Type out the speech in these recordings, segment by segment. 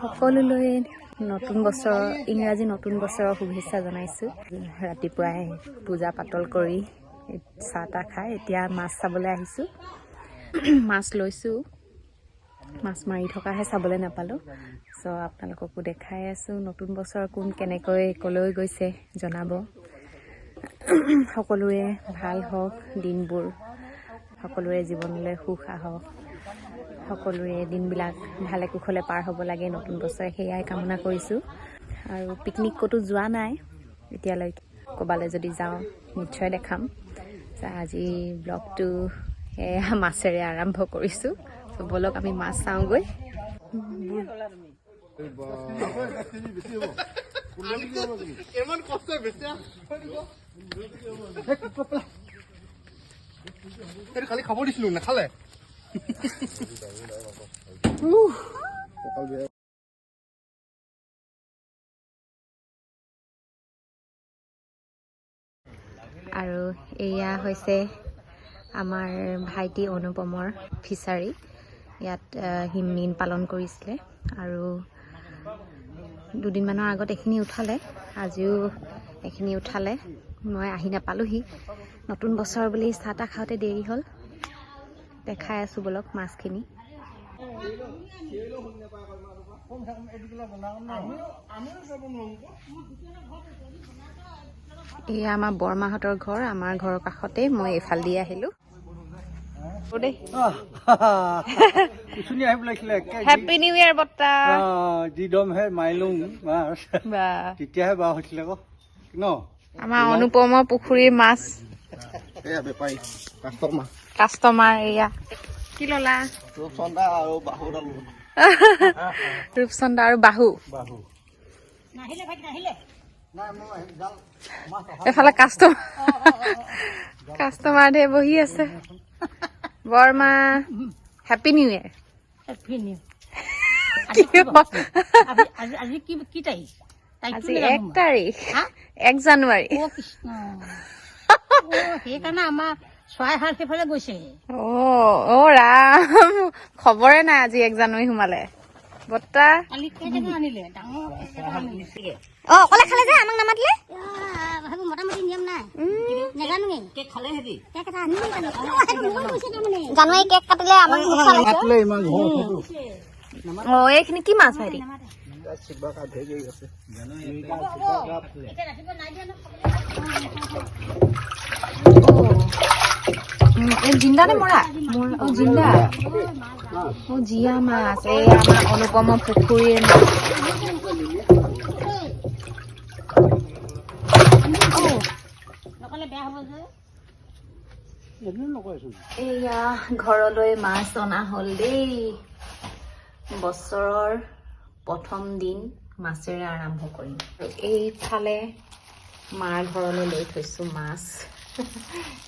সকলোলৈ নতুন বছৰ ইংৰাজী নতুন বছৰৰ শুভেচ্ছা জনাইছোঁ। ৰাতিপুৱাই পূজা পাতল কৰি চাহ তাহ খাই এতিয়া মাছ চাবলৈ আহিছোঁ। মাছ লৈছোঁ, মাছ মাৰি থকাহে চাবলৈ নাপালোঁ। চ' আপোনালোককো দেখাই আছোঁ নতুন বছৰ কোন কেনেকৈ ক'লৈ গৈছে জনাব। সকলোৰে ভাল হওক দিনবোৰ, সকলোৰে জীৱনলৈ সুখ আহক, সকলোৰে দিনবিলাক ভালে কুশলে পাৰ হ'ব লাগে নতুন বছৰে, সেয়াই কামনা কৰিছোঁ। আৰু পিকনিক ক'তো যোৱা নাই এতিয়ালৈকে, ক'ৰবালৈ যদি যাওঁ নিশ্চয় দেখাম। আজি ব্লগটো সেয়া মাছেৰে আৰম্ভ কৰিছোঁ। ব'লক আমি মাছ চাওঁগৈ। খালি খাব দিছিলো নাখালে। আৰু এয়া হৈছে আমাৰ ভাইটি অনুপমৰ ফিচাৰী। ইয়াত সি মীন পালন কৰিছিলে আৰু দুদিনমানৰ আগত এইখিনি উঠালে, আজিও এইখিনি উঠালে। মই আহি নাপালোহি, নতুন বছৰ বুলি চাহ তাহ খাওঁতে দেৰি হ'ল। দেখাই আছোঁ ব'লক মাছখিনি। এয়া আমাৰ বৰমাহঁতৰ ঘৰ, আমাৰ ঘৰৰ কাষতে। মই এইফাল দি আহিলোঁ। হেপী নিউ ইয়াৰ বৰ্তা। যিদমহে মাৰিলোঁ মাছ তেতিয়াহে বাহ হৈছিলে আকৌ ন। আমাৰ অনুপমৰ পুখুৰীৰ মাছ। এয়া বেপাৰী কাষ্টমাৰ এয়া কি ললা? ৰূপচন্দা আৰু বাহু। ৰূপচন্দা আৰু বাহু। এফালে কাষ্টমাৰ ধেৰ বহি আছে। বৰমা হেপী নিউ ইয়াৰ। আজি 1 তাৰিখ, 1 জানুৱাৰী। সেইকাৰণে আমাৰ চৰাইহাট সেইফালে গৈছে। অ ৰাম, খবৰে নাই আজি 1 জানুৱাৰী সোমালে। বৰ্তা আনিলে ডাঙৰ অকলে খালে যে আমাক নামাতিলে। মোটামুটি নিয়ম নাই নাজানো। কেক খালে হেৰি জানুৱাৰী কেক কাটিলে আমাক। অ এইখিনি কি মাছ ভাইটি? জিন্দা নে মৰা? জিন্দা। জীয়া মাছ। এই আমাৰ অনুপমৰ পুখুৰীৰ মাছ। এয়া ঘৰলৈ মাছ অনা হ'ল দেই। বছৰৰ প্ৰথম দিন মাছেৰে আৰম্ভ কৰিম। এইফালে মাৰ ঘৰলৈ লৈ থৈছোঁ মাছ।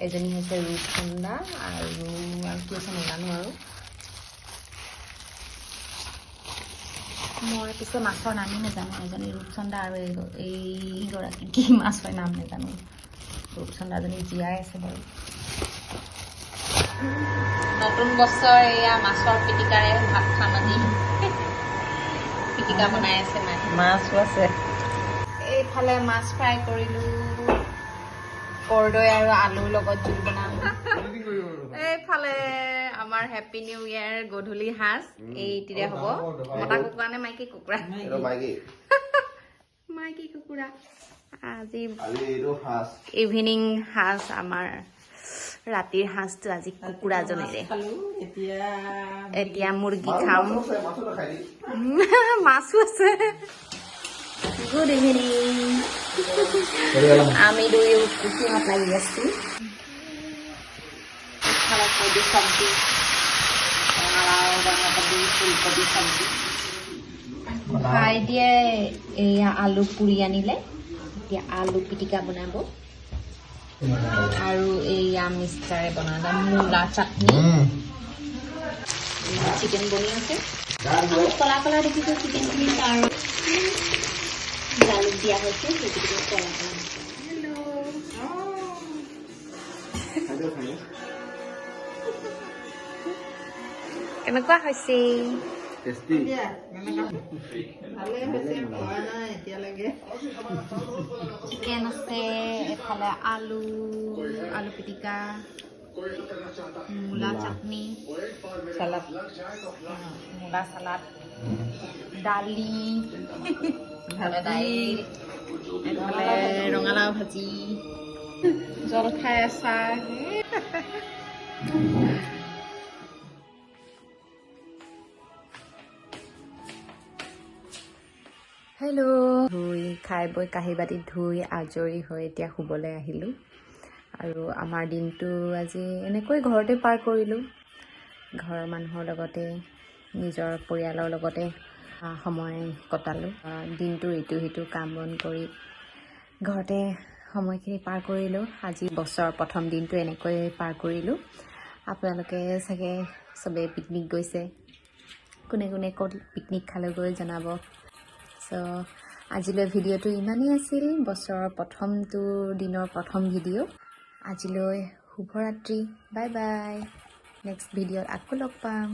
এজনী হৈছে ৰূপচন্দা আৰু কি আছে নাজানো আৰু। মই পিছে মাছৰ নামেই নাজানো। এজনী ৰূপচন্দা আৰু এইগৰাকী কি মাছ হয় নাম নাজানো। ৰূপচন্দাজনী জীয়াই আছে বাৰু। নতুন বছৰ এয়া মাছৰ পিটিকাৰে ভাত খাম আজি। পিটিকা বনাই আছে মায়ে, মাছো আছে। এইফালে মাছ ফ্ৰাই কৰিলোঁ, কৰ্দৈ আৰু আলুৰ লগত জোল বনাম। এইফালে আমাৰ হেপী নিউ ইয়াৰ গধূলি সাজ এইটিৰে হ'ব। মতা কুকুৰা নে মাইকী কুকুৰা? মাইকী কুকুৰা। আজি ইভিনিং সাজ আমাৰ। ৰাতিৰ সাজটো আজি কুকুৰাজনীৰে। এতিয়া মুৰ্গী খাম। মাছো আছে। Good evening. আমি দুয়ো কুকিঙত লাগি আছো। কবি চব্জি, ৰঙালাও, বন্ধাকবি, ফুলকবি চব্জি। ভাই দিয়ে এয়া আলু পুৰি আনিলে, এতিয়া আলু পিটিকা বনাব। আৰু এয়া মিক্সাৰে বনালে মূলা চাটনি। চিকেন বনি আছে। কলা কলা দেখিছোঁ চিকেনখিনি। আৰু জালুক দিয়া হৈছে, সেইটো কলা কলা। কেনেকুৱা হৈছে? টেষ্টি। চিকেন আছে, এফালে আলু পিটিকা, মূলা চাটনি, চালাড, মূলা চালাড, দালি, এফালে ৰঙালাও ভাজি, জলফাই আচাৰ। হেল্ল', ধুই খাই বৈ কাঁহী বাতিত ধুই আজৰি হৈ এতিয়া শুবলৈ আহিলোঁ। আৰু আমাৰ দিনটো আজি এনেকৈ ঘৰতে পাৰ কৰিলোঁ। ঘৰৰ মানুহৰ লগতে নিজৰ পৰিয়ালৰ লগতে সময় কটালোঁ। দিনটো ইটো সিটো কাম বন কৰি ঘৰতে সময়খিনি পাৰ কৰিলোঁ। আজি বছৰৰ প্ৰথম দিনটো এনেকৈ পাৰ কৰিলোঁ। আপোনালোকে চাগে চবেই পিকনিক গৈছে, কোনে কোনে ক'ত পিকনিক খালেগৈ জনাব। চ' আজিলৈ ভিডিঅ'টো ইমানেই আছিল, বছৰৰ প্ৰথমটো দিনৰ প্ৰথম ভিডিঅ'। আজিলৈ শুভৰাত্ৰি, বাই বাই। নেক্সট ভিডিঅ'ত আকৌ লগ পাম।